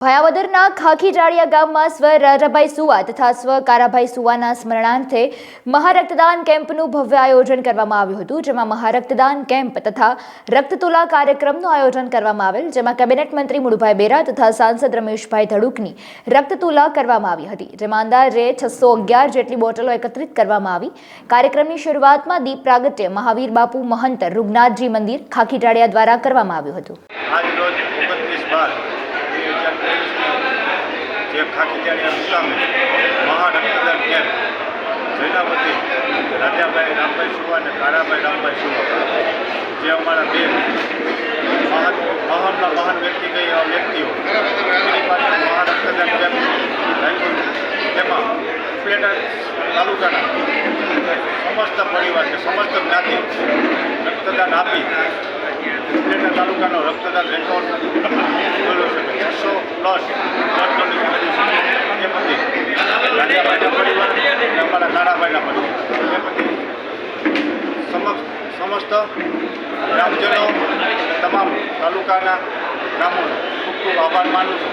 ભાયાવદરના ખાખીજાળિયા ગામમાં સ્વ રાજાભાઈ સુવા તથા સ્વ કારાભાઈ સુવાના સ્મરણાર્થે મહારક્તદાન કેમ્પનું ભવ્ય આયોજન કરવામાં આવ્યું હતું, જેમાં મહારક્તદાન કેમ્પ તથા રક્તતુલા કાર્યક્રમનું આયોજન કરવામાં આવેલ, જેમાં કેબિનેટ મંત્રી મુળુભાઈ બેરા તથા સાંસદ રમેશભાઈ ધડુકની રક્તતુલા કરવામાં આવી હતી, જેમાં અંદાજે 611 જેટલી બોટલો એકત્રિત કરવામાં આવી। કાર્યક્રમની શરૂઆતમાં દીપ પ્રાગટ્ય મહાવીર બાપુ મહંત રૂગનાથજી મંદિર ખાખીજાળિયા દ્વારા કરવામાં આવ્યું હતું। જે ખાખીજાળિયા મુકામે મહારક્તદાન કેમ્પ જૈનાવતી રાજાભાઈ રામભાઈ સુવા અને કારાભાઈ રામભાઈ સુવા, જે અમારા બે મહાન વ્યક્તિઓ એની પાસે મહારક્તદાન કેમ્પ રાખ્યું, તેમાં ઉપલેટા તાલુકાના સમસ્ત પરિવાર કે સમસ્ત જ્ઞાતિ રક્તદાન આપી ઉપલેટા તાલુકાનો રક્તદાન રેકોર્ડ બોલ્યો છે કે 600+ અમારા કારાભાઈના પરિવાર એ પછી સમસ્ત ગ્રામજનો તમામ તાલુકાના ગામોનો ખૂબ ખૂબ આભાર માનું છું।